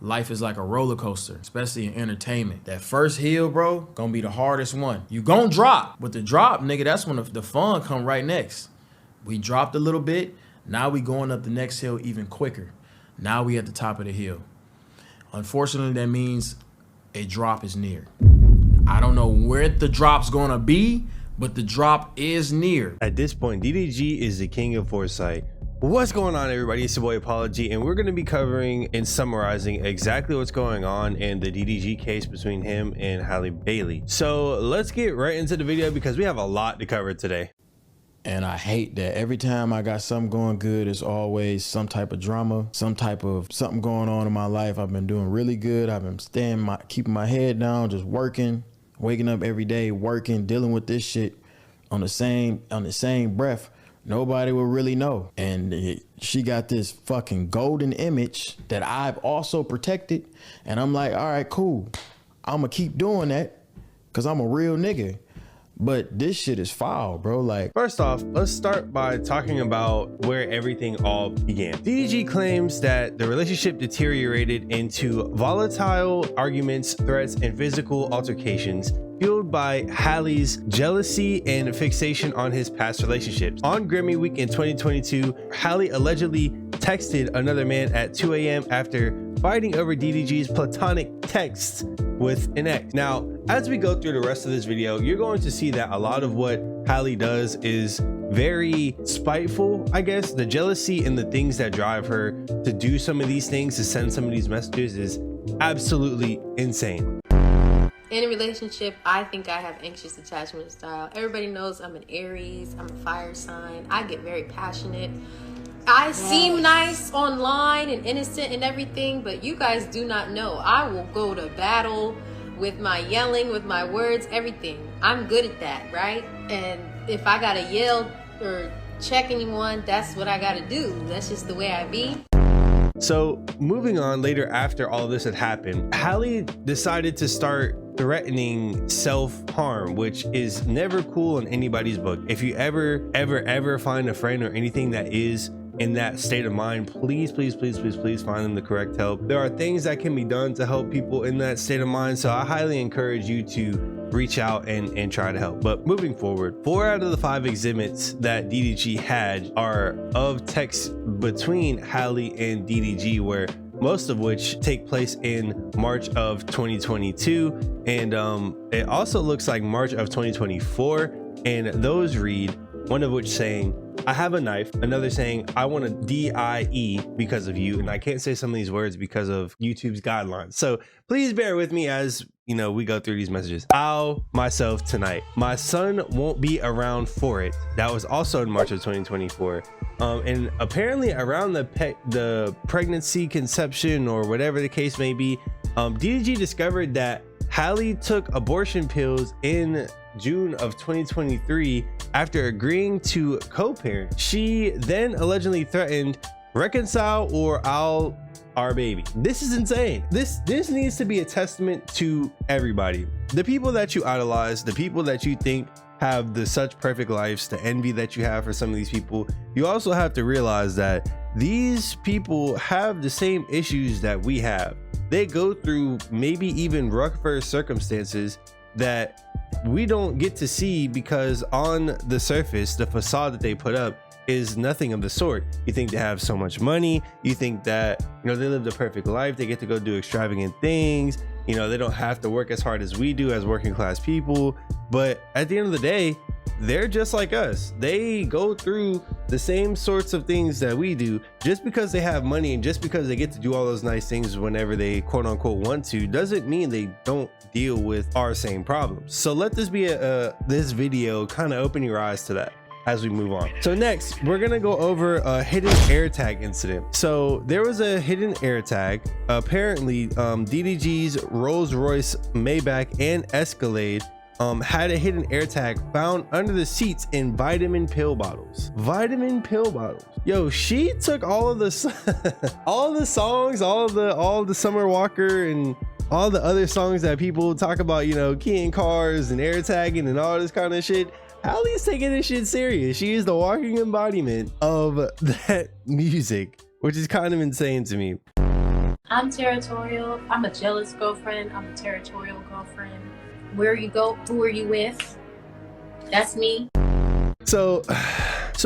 Life is like a roller coaster, especially in entertainment. That first hill, bro, gonna be the hardest one. You gonna drop, but the drop, nigga, that's when the fun come right next. We dropped a little bit, now we going up the next hill even quicker. Now we at the top of the hill. Unfortunately, that means a drop is near. I don't know where the drop's gonna be, but the drop is near. At this point, DDG is the king of foresight. What's going on, everybody? It's your boy Apolxgy, and we're going to be covering and summarizing exactly what's going on in the DDG case between him and Halle Bailey. So let's get right into the video because we have a lot to cover today. And I hate that every time I got something going good, it's always some type of drama, some type of something going on in my life. I've been doing really good. I've been keeping my head down, just working, waking up every day, working, dealing with this shit on the same breath. Nobody will really know. And she got this fucking golden image that I've also protected. And I'm like, all right, cool. I'm gonna keep doing that because I'm a real nigga. But this shit is foul, bro. Like, first off, let's start by talking about where everything all began. DDG claims that the relationship deteriorated into volatile arguments, threats, and physical altercations fueled by Halle's jealousy and fixation on his past relationships. On Grammy Week in 2022, Halle allegedly texted another man at 2 a.m. after fighting over DDG's platonic texts with an ex. Now, as we go through the rest of this video, you're going to see that a lot of what Halle does is very spiteful, I guess. The jealousy and the things that drive her to do some of these things, to send some of these messages, is absolutely insane. In a relationship, I think I have anxious attachment style. Everybody knows I'm an Aries, I'm a fire sign. I get very passionate. I seem nice online and innocent and everything, but you guys do not know. I will go to battle with my yelling, with my words, everything. I'm good at that, right? And if I gotta yell or check anyone, that's what I gotta do. That's just the way I be. So moving on, later after all this had happened, Halle decided to start threatening self-harm, which is never cool in anybody's book. If you ever find a friend or anything that is in that state of mind, please find them the correct help. There are things that can be done to help people in that state of mind, so I highly encourage you to reach out and try to help. But moving forward, 4 out of the 5 exhibits that DDG had are of texts between Halle and DDG, where most of which take place in March of 2022, and it also looks like March of 2024, and those read, one of which saying, "I have a knife," another saying, "I want to DIE because of you," and I can't say some of these words because of YouTube's guidelines, so please bear with me as we go through these messages. "Ow myself tonight. My son won't be around for it." That was also in March of 2024. And apparently around the pregnancy, conception, or whatever the case may be, DDG discovered that Halle took abortion pills in June of 2023 after agreeing to co-parent. She then allegedly threatened, "Reconcile or I'll our baby." This is insane. This needs to be a testament to everybody. The people that you idolize, the people that you think have such perfect lives, the envy that you have for some of these people, you also have to realize that these people have the same issues that we have. They go through maybe even rougher circumstances that we don't get to see because on the surface, the facade that they put up is nothing of the sort. You think they have so much money, you think that they live the perfect life, they get to go do extravagant things, they don't have to work as hard as we do as working class people. But at the end of the day, they're just like us. They go through the same sorts of things that we do. Just because they have money and just because they get to do all those nice things whenever they quote unquote want to, doesn't mean they don't deal with our same problems. So let this be this video kind of open your eyes to that as we move on. So next, we're gonna go over a hidden AirTag incident. So there was a hidden AirTag. Apparently, DDG's Rolls Royce, Maybach, and Escalade had a hidden AirTag found under the seats in vitamin pill bottles. Vitamin pill bottles. Yo, she took all of the songs, all the Summer Walker and all the other songs that people talk about, keying cars and AirTagging and all this kind of shit. Halle's taking this shit serious. She is the walking embodiment of that music, which is kind of insane to me. I'm territorial. I'm a jealous girlfriend. I'm a territorial girlfriend. Where you go, who are you with? That's me. So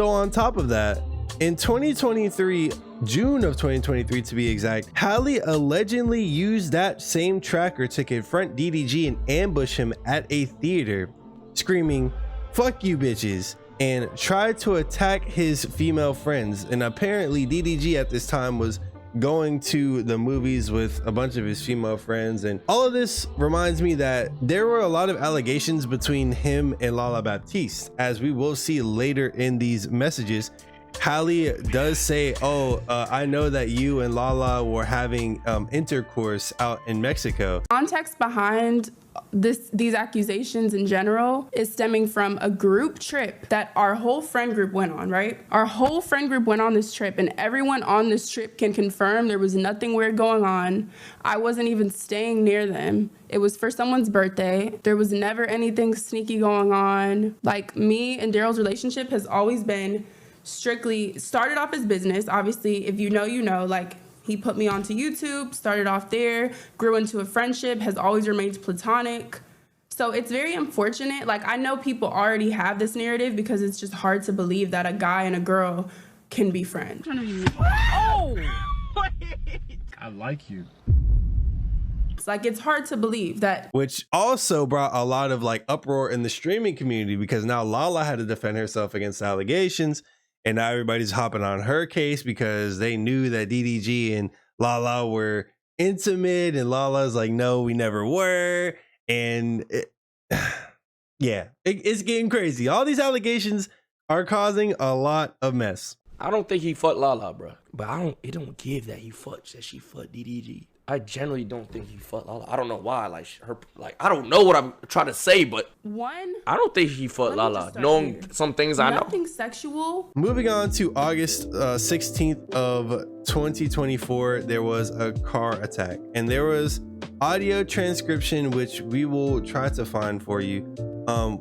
on top of that, in 2023, June of 2023 to be exact, Halle allegedly used that same tracker to confront DDG and ambush him at a theater, screaming, "Fuck you bitches," and tried to attack his female friends. And apparently DDG at this time was going to the movies with a bunch of his female friends. And all of this reminds me that there were a lot of allegations between him and Lala Baptiste, as we will see later in these messages. Halle does say, I know that you and Lala were having intercourse out in Mexico. Context behind these accusations in general is stemming from a group trip that our whole friend group went on, right? Our whole friend group went on this trip, and everyone on this trip can confirm there was nothing weird going on. I wasn't even staying near them. It was for someone's birthday. There was never anything sneaky going on. Like, me and Daryl's relationship has always been strictly started off as business. Obviously, if you know, like, he put me onto YouTube, started off there, grew into a friendship, has always remained platonic. So it's very unfortunate. Like, I know people already have this narrative because it's just hard to believe that a guy and a girl can be friends. Oh! I like you. It's like, it's hard to believe that. Which also brought a lot of like uproar in the streaming community, because now Lala had to defend herself against the allegations. And now everybody's hopping on her case because they knew that DDG and Lala were intimate, and Lala's like, no, we never were. And it's getting crazy. All these allegations are causing a lot of mess. I don't think he fucked Lala, bro. But it don't give that she fucked DDG. I generally don't think he fucked Lala. I don't know why. I don't know what I'm trying to say, but I don't think he fucked Lala. Knowing some things I know. Nothing sexual. Moving on to August 16th of 2024, there was a car attack, and there was audio transcription, which we will try to find for you,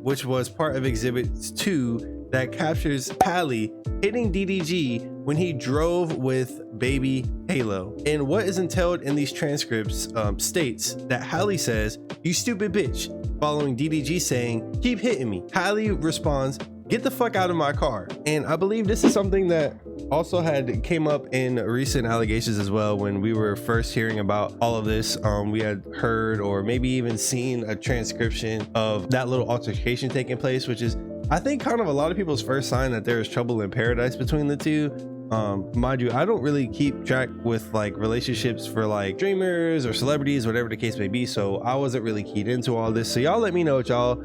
which was part of Exhibit 2, that captures Halle hitting DDG when he drove with baby Halo. And what is entailed in these transcripts states that Halle says, "You stupid bitch," following DDG saying, "Keep hitting me." Halle responds, "Get the fuck out of my car." And I believe this is something that also came up in recent allegations as well. When we were first hearing about all of this, we had heard or maybe even seen a transcription of that little altercation taking place, which is, I think, kind of a lot of people's first sign that there is trouble in paradise between the two. Mind you, I don't really keep track with like relationships for like streamers or celebrities, whatever the case may be, so I wasn't really keyed into all this. So y'all let me know what y'all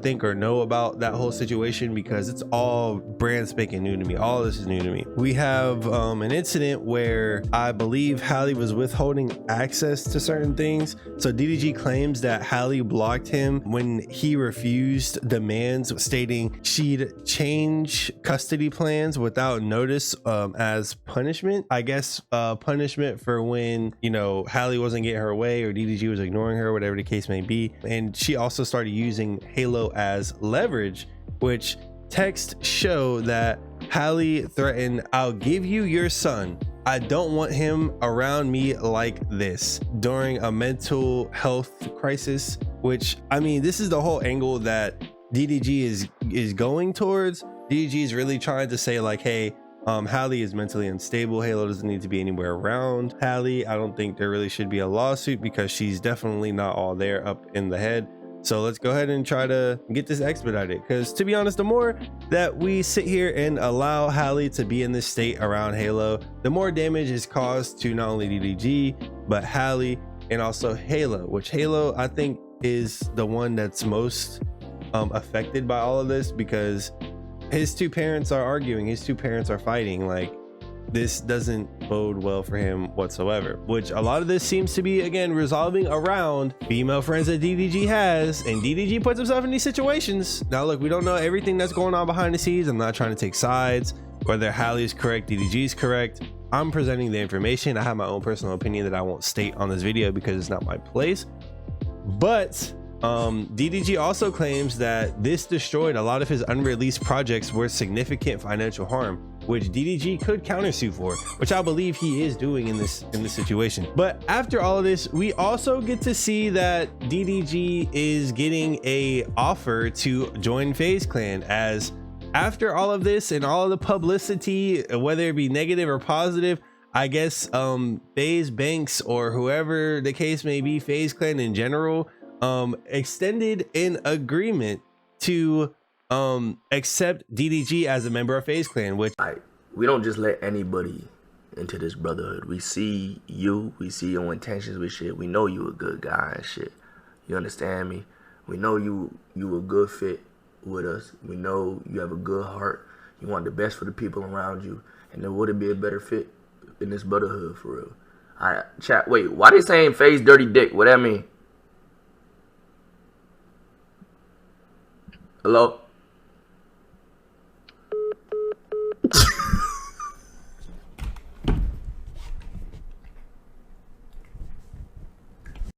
think or know about that whole situation, because it's all brand spanking new to me. All this is new to me. We have an incident where I believe Halle was withholding access to certain things. So DDG claims that Halle blocked him when he refused demands, stating she'd change custody plans without notice as punishment. I guess punishment for when, Halle wasn't getting her way or DDG was ignoring her, whatever the case may be. And she also started using Halo as leverage, which texts show that Halle threatened, "I'll give you your son. I don't want him around me like this," during a mental health crisis. Which, I mean, this is the whole angle that DDG is going towards. DDG is really trying to say like, hey, Halle is mentally unstable. Halo doesn't need to be anywhere around Halle. I don't think there really should be a lawsuit because she's definitely not all there up in the head. So let's go ahead and try to get this expedited, because to be honest, the more that we sit here and allow Halle to be in this state around Halo, the more damage is caused to not only DDG but Halle and also Halo, which Halo I think is the one that's most affected by all of this, because his two parents are arguing, his two parents are fighting. Like, this doesn't bode well for him whatsoever, which a lot of this seems to be, again, resolving around female friends that DDG has, and DDG puts himself in these situations. Now look, we don't know everything that's going on behind the scenes. I'm not trying to take sides, whether Halle is correct, DDG is correct. I'm presenting the information. I have my own personal opinion that I won't state on this video because it's not my place. But DDG also claims that this destroyed a lot of his unreleased projects worth significant financial harm, which DDG could countersue for, which I believe he is doing in this situation. But after all of this, we also get to see that DDG is getting a offer to join FaZe Clan, as after all of this and all of the publicity, whether it be negative or positive, I guess FaZe Banks or whoever the case may be, FaZe Clan in general, extended an agreement to accept DDG as a member of FaZe Clan, which we don't just let anybody into this brotherhood. We see you, we see your intentions with shit. We know you a good guy and shit. You understand me? We know you a good fit with us. We know you have a good heart. You want the best for the people around you, and there wouldn't be a better fit in this brotherhood for real. Chat. Wait, why they saying FaZe dirty dick? What that mean? Hello?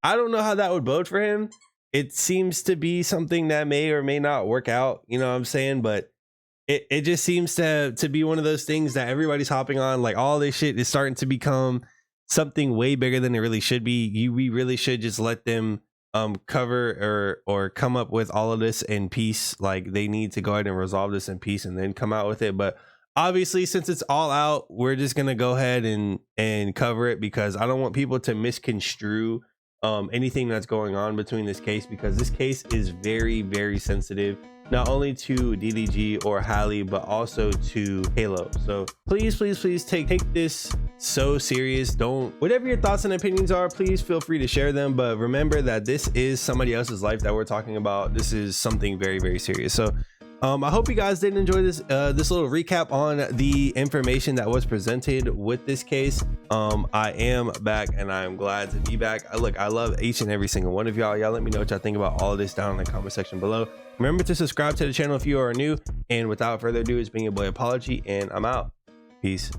I don't know how that would bode for him. It seems to be something that may or may not work out, you know what I'm saying? But it just seems to be one of those things that everybody's hopping on. Like, all this shit is starting to become something way bigger than it really should be. We really should just let them cover or come up with all of this in peace. Like, they need to go ahead and resolve this in peace and then come out with it. But obviously, since it's all out, we're just gonna go ahead and cover it, because I don't want people to misconstrue anything that's going on between this case, because this case is very, very sensitive, not only to DDG or Halle, but also to Halo. So please take this so serious. Don't, whatever your thoughts and opinions are, please feel free to share them, but remember that this is somebody else's life that we're talking about. This is something very, very serious. So I hope you guys did enjoy this little recap on the information that was presented with this case. I am back, and I am glad to be back. Look, I love each and every single one of y'all. Y'all let me know what y'all think about all of this down in the comment section below. Remember to subscribe to the channel if you are new, and without further ado, it's been your boy Apolxgy, and I'm out. Peace.